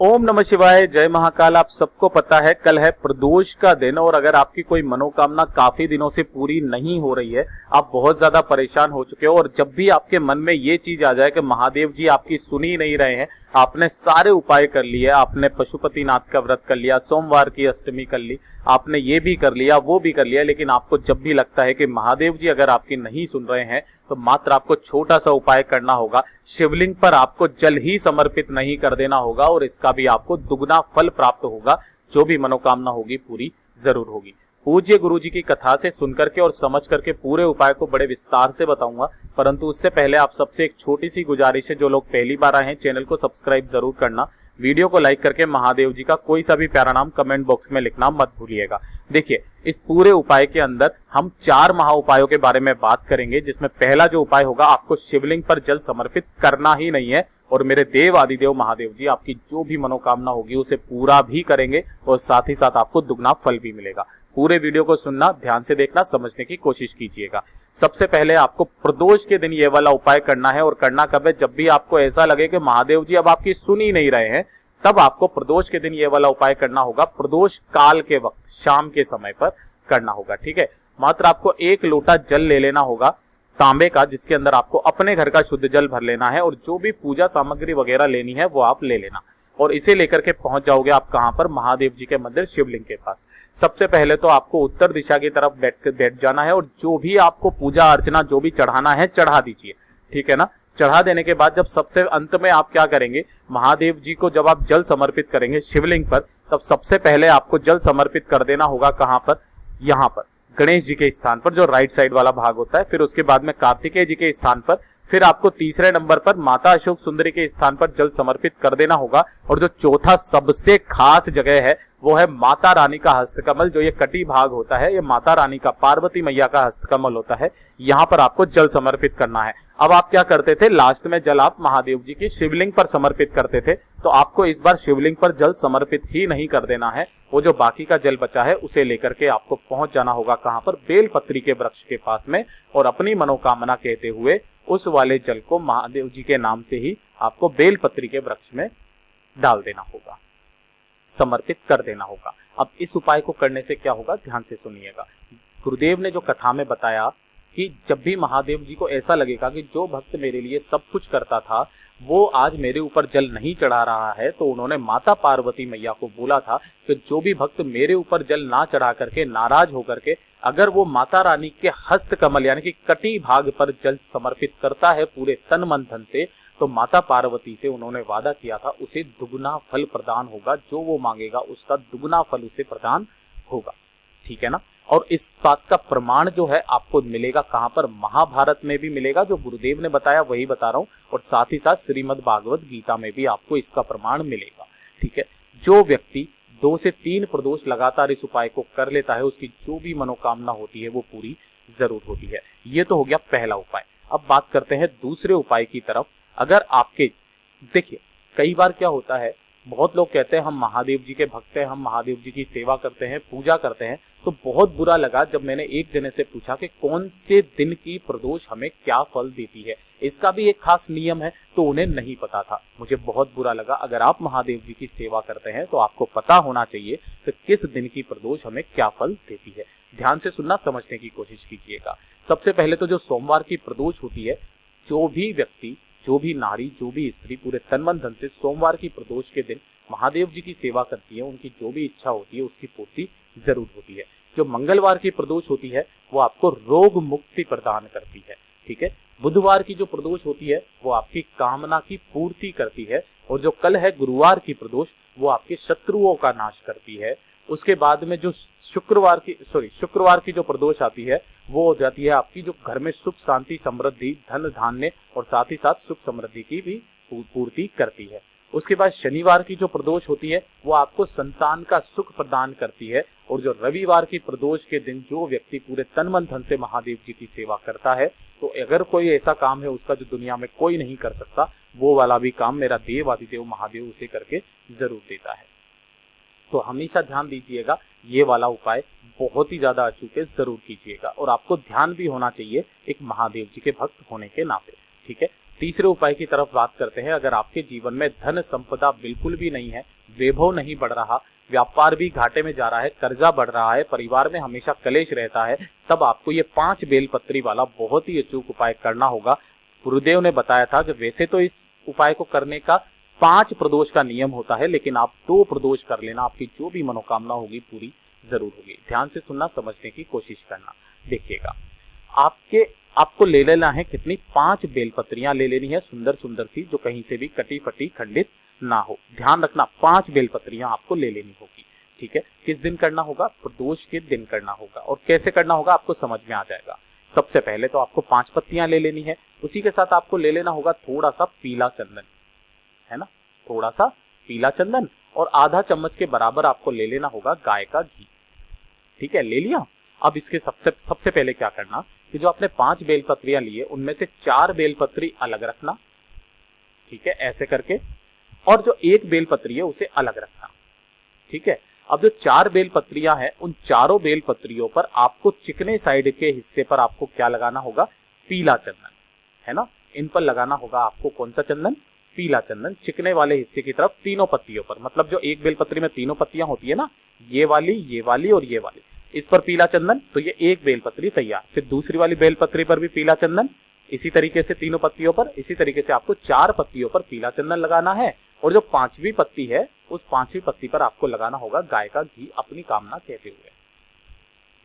ओम नमः शिवाय, जय महाकाल। आप सबको पता है कल है प्रदोष का दिन और अगर आपकी कोई मनोकामना काफी दिनों से पूरी नहीं हो रही है, आप बहुत ज्यादा परेशान हो चुके हो और जब भी आपके मन में ये चीज आ जाए कि महादेव जी आपकी सुन ही नहीं रहे हैं, आपने सारे उपाय कर लिए, आपने पशुपतिनाथ का व्रत कर लिया, सोमवार की अष्टमी कर ली, आपने ये भी कर लिया वो भी कर लिया, लेकिन आपको जब भी लगता है कि महादेव जी अगर आपकी नहीं सुन रहे हैं तो मात्र आपको छोटा सा उपाय करना होगा। शिवलिंग पर आपको जल ही समर्पित नहीं कर देना होगा और इसका भी आपको दुगना फल प्राप्त होगा। जो भी मनोकामना होगी पूरी जरूर होगी। पूज्य गुरु जी की कथा से सुनकर के और समझ करके पूरे उपाय को बड़े विस्तार से बताऊंगा, परंतु उससे पहले आप सबसे एक छोटी सी गुजारिश है, जो लोग पहली बार आए हैं चैनल को सब्सक्राइब जरूर करना, वीडियो को लाइक करके महादेव जी का कोई सा भी प्यारा नाम कमेंट बॉक्स में लिखना मत भूलिएगा। देखिए, इस पूरे उपाय के अंदर हम 4 महा उपायों के बारे में बात करेंगे, जिसमें पहला जो उपाय होगा, आपको शिवलिंग पर जल समर्पित करना ही नहीं है और मेरे देव आदिदेव महादेव जी आपकी जो भी मनोकामना होगी उसे पूरा भी करेंगे और साथ ही साथ आपको दुगना फल भी मिलेगा। पूरे वीडियो को सुनना, ध्यान से देखना, समझने की कोशिश कीजिएगा। सबसे पहले आपको प्रदोष के दिन ये वाला उपाय करना है और करना कब है, जब भी आपको ऐसा लगे कि महादेव जी अब आपकी सुन ही नहीं रहे हैं, तब आपको प्रदोष के दिन ये वाला उपाय करना होगा। प्रदोष काल के वक्त शाम के समय पर करना होगा, ठीक है। मात्र आपको 1 लोटा जल ले लेना होगा तांबे का, जिसके अंदर आपको अपने घर का शुद्ध जल भर लेना है और जो भी पूजा सामग्री वगैरह लेनी है वो आप ले लेना और इसे लेकर के पहुंच जाओगे आप कहां पर, महादेव जी के मंदिर शिवलिंग के पास। सबसे पहले तो आपको उत्तर दिशा की तरफ बैठ जाना है और जो भी आपको पूजा अर्चना जो भी चढ़ाना है चढ़ा दीजिए, ठीक है ना। चढ़ा देने के बाद जब सबसे अंत में आप क्या करेंगे, महादेव जी को जब आप जल समर्पित करेंगे शिवलिंग पर, तब सबसे पहले आपको जल समर्पित कर देना होगा कहां पर, यहां पर गणेश जी के स्थान पर, जो राइट साइड वाला भाग होता है। फिर उसके बाद में कार्तिकेय जी के स्थान पर, फिर आपको तीसरे नंबर पर माता अशोक सुंदरी के स्थान पर जल समर्पित कर देना होगा और जो चौथा सबसे खास जगह है वो है माता रानी का हस्तकमल। जो ये कटी भाग होता है, ये माता रानी का, पार्वती मैया का हस्तकमल होता है, यहां पर आपको जल समर्पित करना है। अब आप क्या करते थे, लास्ट में जल आप महादेव जी की शिवलिंग पर समर्पित करते थे, तो आपको इस बार शिवलिंग पर जल समर्पित ही नहीं कर देना है। वो जो बाकी का जल बचा है उसे लेकर के आपको पहुंच जाना होगा कहां पर, बेलपत्री के वृक्ष के पास में, और अपनी मनोकामना कहते हुए उस वाले जल को महादेव जी के नाम से ही आपको बेलपत्री के वृक्ष में डाल देना होगा, समर्पित कर देना होगा। अब इस उपाय को करने से क्या होगा, ध्यान से सुनिएगा। गुरुदेव ने जो कथा में बताया कि जब भी महादेव जी को ऐसा लगेगा कि जो भक्त मेरे लिए सब कुछ करता था वो आज मेरे ऊपर जल नहीं चढ़ा रहा है, तो उन्होंने माता पार्वती मैया को बोला था कि जो भी भक्त मेरे ऊपर जल ना चढ़ा करके नाराज होकर के अगर वो माता रानी के हस्त कमल यानी कि कटी भाग पर जल समर्पित करता है पूरे तन मन धन से, तो माता पार्वती से उन्होंने वादा किया था उसे दुगना फल प्रदान होगा, जो वो मांगेगा उसका दुगना फल उसे प्रदान होगा, ठीक है ना। और इस बात का प्रमाण जो है आपको मिलेगा कहां पर, महाभारत में भी मिलेगा, जो गुरुदेव ने बताया वही बता रहा हूं, और साथ ही साथ श्रीमद् भागवत गीता में भी आपको इसका प्रमाण मिलेगा, ठीक है। जो व्यक्ति 2 से 3 प्रदोष लगातार इस उपाय को कर लेता है, उसकी जो भी मनोकामना होती है वो पूरी जरूर होती है। ये तो हो गया पहला उपाय। अब बात करते हैं दूसरे उपाय की तरफ। अगर आपके, देखिए कई बार क्या होता है, बहुत लोग कहते हैं हम महादेव जी के भक्त हैं, हम महादेव जी की सेवा करते हैं, पूजा करते हैं, तो बहुत बुरा लगा जब मैंने एक जने से पूछा कि कौन से दिन की प्रदोष हमें क्या फल देती है, इसका भी एक खास नियम है, तो उन्हें नहीं पता था। मुझे बहुत बुरा लगा। अगर आप महादेव जी की सेवा करते हैं तो आपको पता होना चाहिए कि किस दिन की प्रदोष हमें क्या फल देती है। ध्यान से सुनना, समझने की कोशिश कीजिएगा। सबसे पहले तो जो सोमवार की प्रदोष होती है, जो भी व्यक्ति, जो भी नारी, जो भी स्त्री पूरे तन मन धन से सोमवार की प्रदोष के दिन महादेव जी की सेवा करती है, उनकी जो भी इच्छा होती है उसकी पूर्ति जरूर होती है। जो मंगलवार की प्रदोष होती है वो आपको रोग मुक्ति प्रदान करती है, ठीक है। बुधवार की जो प्रदोष होती है वो आपकी कामना की पूर्ति करती है, और जो कल है गुरुवार की प्रदोष वो आपके शत्रुओं का नाश करती है। उसके बाद में जो शुक्रवार की जो प्रदोष आती है वो हो जाती है आपकी जो घर में सुख शांति समृद्धि धन धान्य और साथ ही साथ सुख समृद्धि की भी पूर्ति करती है। उसके बाद शनिवार की जो प्रदोष होती है वो आपको संतान का सुख प्रदान करती है, और जो रविवार की प्रदोष के दिन जो व्यक्ति पूरे तन मन धन से महादेव जी की सेवा करता है, तो अगर कोई ऐसा काम है उसका जो दुनिया में कोई नहीं कर सकता, वो वाला भी काम मेरा देव आदिदेव महादेव उसे करके जरूर देता है। तो हमेशा ध्यान दीजिएगा, ये वाला उपाय बहुत ही ज्यादा अचूक जरूर कीजिएगा, और आपको ध्यान भी होना चाहिए एक महादेव जी के भक्त होने के नाते, ठीक है। तीसरे उपाय की तरफ बात करते हैं। अगर आपके जीवन में धन संपदा बिल्कुल भी नहीं है, वैभव नहीं बढ़ रहा, व्यापार भी घाटे में जा रहा है, कर्जा बढ़ रहा है, परिवार में हमेशा कलेश रहता है, तब आपको ये 5 बेलपत्री वाला बहुत ही अचूक उपाय करना होगा। गुरुदेव ने बताया था कि वैसे तो इस उपाय को करने का 5 प्रदोष का नियम होता है, लेकिन आप 2 प्रदोष कर लेना, आपकी जो भी मनोकामना होगी पूरी जरूर होगी। ध्यान से सुनना, समझने की कोशिश करना। देखिएगा, आपको ले लेना है कितनी, 5 बेलपत्रियां ले लेनी है, सुंदर सुंदर सी, जो कहीं से भी कटी फटी खंडित ना हो। ध्यान रखना, 5 बेलपत्रियां आपको ले लेनी होगी। ठीक है, किस दिन करना होगा? प्रदोष के दिन करना होगा। और कैसे करना होगा आपको समझ में आ जाएगा। सबसे पहले तो आपको 5 पत्तियां ले लेनी है, उसी के साथ आपको ले लेना होगा थोड़ा सा पीला चंदन, है ना, थोड़ा सा पीला चंदन, और आधा चम्मच के बराबर आपको ले लेना होगा गाय का घी। ठीक है, ले लिया। अब इसके सबसे पहले क्या करना कि जो आपने 5 बेलपत्रियां लिए उनमें से 4 बेलपत्री अलग रखना। ठीक है, ऐसे करके, और जो 1 बेलपत्री है उसे अलग रखना। ठीक है, अब जो 4 बेलपत्रियां हैं उन चारों बेलपत्रियों पर आपको चिकने साइड के हिस्से पर आपको क्या लगाना होगा? पीला चंदन, है ना। इन पर लगाना होगा आपको कौन सा चंदन? पीला चंदन। चिकने वाले हिस्से की तरफ तीनों पत्तियों पर, मतलब जो एक बेलपत्री में तीनों पत्तियां होती है ना, ये वाली और ये वाली, इस पर पीला चंदन, तो ये 1 बेलपत्री तैयार। फिर दूसरी वाली बेलपत्री पर भी पीला चंदन, इसी तरीके से तीनों पत्तियों पर, इसी तरीके से आपको 4 पत्तियों पर पीला चंदन लगाना है। और जो 5वीं पत्ती है उस 5वीं पत्ती पर आपको लगाना होगा गाय का घी, अपनी कामना कहते हुए।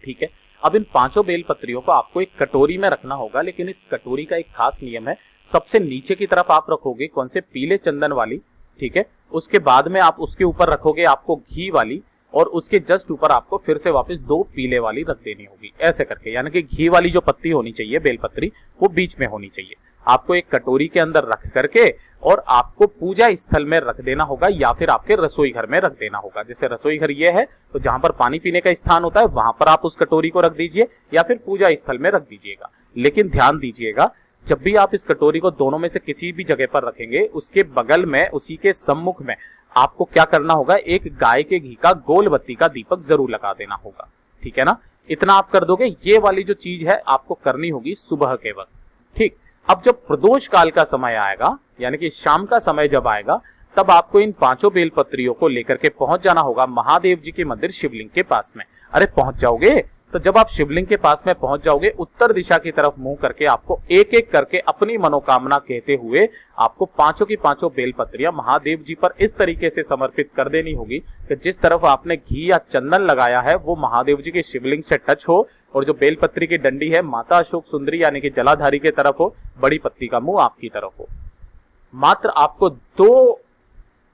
ठीक है, अब इन 5 बेलपत्रियों को आपको एक कटोरी में रखना होगा, लेकिन इस कटोरी का एक खास नियम है। सबसे नीचे की तरफ आप रखोगे कौन से? पीले चंदन वाली। ठीक है, उसके बाद में आप उसके ऊपर रखोगे आपको घी वाली, और उसके जस्ट ऊपर आपको फिर से वापस 2 पीले वाली रख देनी होगी, ऐसे करके। यानी कि घी वाली जो पत्ती होनी चाहिए, बेलपत्री, वो बीच में होनी चाहिए। आपको एक कटोरी के अंदर रख करके और आपको पूजा स्थल में रख देना होगा, या फिर आपके रसोई घर में रख देना होगा। जैसे रसोई घर ये है तो जहां पर पानी पीने का स्थान होता है वहां पर आप उस कटोरी को रख दीजिए, या फिर पूजा स्थल में रख दीजिएगा। लेकिन ध्यान दीजिएगा, जब भी आप इस कटोरी को दोनों में से किसी भी जगह पर रखेंगे, उसके बगल में, उसी के सम्मुख में आपको क्या करना होगा? एक गाय के घी का गोल बत्ती का दीपक जरूर लगा देना होगा। ठीक है ना, इतना आप कर दोगे। ये वाली जो चीज है आपको करनी होगी सुबह के वक्त। ठीक, अब जब प्रदोष काल का समय आएगा, यानी कि शाम का समय जब आएगा, तब आपको इन 5 बेलपत्रियों को लेकर के पहुंच जाना होगा महादेव जी के मंदिर शिवलिंग के पास में। अरे पहुंच जाओगे, तो जब आप शिवलिंग के पास में पहुंच जाओगे, उत्तर दिशा की तरफ मुंह करके आपको एक एक करके अपनी मनोकामना कहते हुए आपको 5 की 5 बेलपत्रियां महादेव जी पर इस तरीके से समर्पित कर देनी होगी कि जिस तरफ आपने घी या चंदन लगाया है वो महादेव जी के शिवलिंग से टच हो, और जो बेलपत्री की डंडी है माता अशोक सुंदरी यानी कि जलाधारी के तरफ हो, बड़ी पत्ती का मुंह आपकी तरफ हो। मात्र आपको 2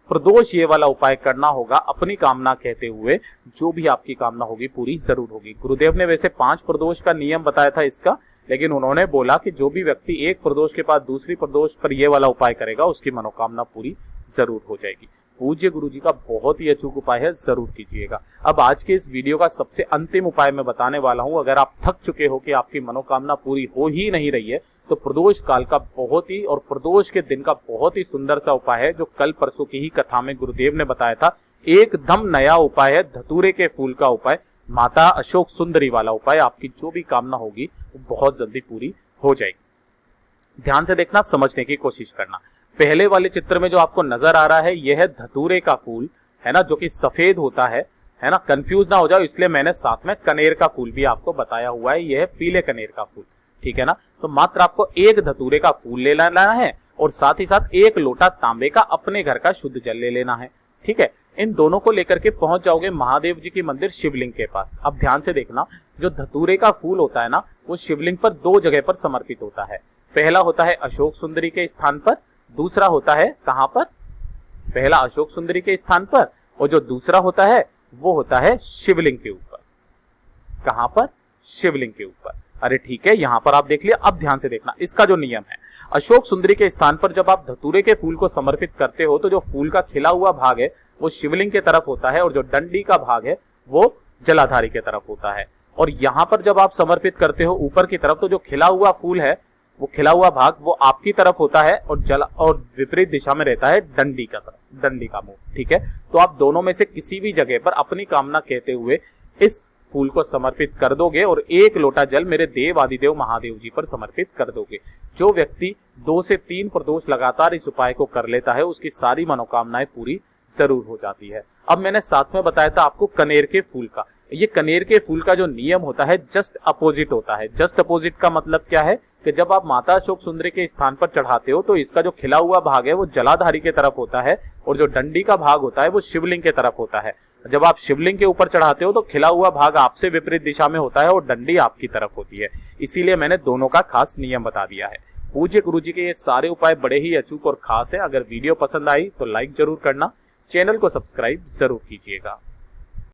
प्रदोष ये वाला उपाय करना होगा, अपनी कामना कहते हुए। जो भी आपकी कामना होगी पूरी जरूर होगी। गुरुदेव ने वैसे 5 प्रदोष का नियम बताया था इसका, लेकिन उन्होंने बोला कि जो भी व्यक्ति एक प्रदोष के बाद दूसरी प्रदोष पर ये वाला उपाय करेगा उसकी मनोकामना पूरी जरूर हो जाएगी। पूज्य गुरु जी का बहुत ही अचूक उपाय है, जरूर कीजिएगा। अब आज के इस वीडियो का सबसे अंतिम उपाय मैं बताने वाला हूं। अगर आप थक चुके हो कि आपकी मनोकामना पूरी हो ही नहीं रही है, तो प्रदोष काल का बहुत ही, और प्रदोष के दिन का बहुत ही सुंदर सा उपाय है, जो कल परसों की ही कथा में गुरुदेव ने बताया था। एकदम नया उपाय है, धतूरे के फूल का उपाय, माता अशोक सुंदरी वाला उपाय। आपकी जो भी कामना होगी वो बहुत जल्दी पूरी हो जाएगी। ध्यान से देखना, समझने की कोशिश करना। पहले वाले चित्र में जो आपको नजर आ रहा है यह है धतूरे का फूल, है ना, जो कि सफेद होता है ना। कंफ्यूज ना हो जाओ इसलिए मैंने साथ में कनेर का फूल भी आपको बताया हुआ है, यह है पीले कनेर का फूल। ठीक है ना, तो मात्र आपको 1 धतूरे का फूल ले लेना है, और साथ ही साथ 1 लोटा तांबे का अपने घर का शुद्ध जल ले लेना है। ठीक है, इन दोनों को लेकर के पहुंच जाओगे महादेव जी के मंदिर शिवलिंग के पास। अब ध्यान से देखना, जो धतूरे का फूल होता है ना, वो शिवलिंग पर 2 जगह पर समर्पित होता है। पहला होता है अशोक सुंदरी के स्थान पर, दूसरा होता है कहां पर? पहला अशोक सुंदरी के स्थान पर, और जो दूसरा होता है वो होता है शिवलिंग के ऊपर। कहां पर? शिवलिंग के ऊपर। अरे ठीक है, यहां पर आप देख लिया। अब ध्यान से देखना, इसका जो नियम है, अशोक सुंदरी के स्थान पर जब आप धतूरे के फूल को समर्पित करते हो तो जो फूल का खिला हुआ भाग है वो शिवलिंग के तरफ होता है, और जो डंडी का भाग है वो जलाधारी के तरफ होता है। और यहां पर जब आप समर्पित करते हो ऊपर की तरफ, तो जो खिला हुआ फूल है, वो खिला हुआ भाग वो आपकी तरफ होता है, और विपरीत दिशा में रहता है डंडी का तरफ, डंडी का मुंह। ठीक है, तो आप दोनों में से किसी भी जगह पर अपनी कामना कहते हुए इस फूल को समर्पित कर दोगे और 1 लोटा जल मेरे देव आदिदेव महादेव जी पर समर्पित कर दोगे। जो व्यक्ति 2 से 3 प्रदोष लगातार इस उपाय को कर लेता है उसकी सारी मनोकामनाएं पूरी जरूर हो जाती है। अब मैंने साथ में बताया था आपको कनेर के फूल का। ये कनेर के फूल का जो नियम होता है जस्ट अपोजिट होता है। जस्ट अपोजिट का मतलब क्या है कि जब आप माता अशोक सुंदरी के स्थान पर चढ़ाते हो तो इसका जो खिला हुआ भाग है वो जलाधारी के तरफ होता है और जो डंडी का भाग होता है वो शिवलिंग के तरफ होता है। जब आप शिवलिंग के ऊपर चढ़ाते हो तो खिला हुआ भाग आपसे विपरीत दिशा में होता है और डंडी आपकी तरफ होती है। इसीलिए मैंने दोनों का खास नियम बता दिया है। पूज्य गुरु जी के ये सारे उपाय बड़े ही अचूक और खास है। अगर वीडियो पसंद आई तो लाइक जरूर करना, चैनल को सब्सक्राइब जरूर कीजिएगा।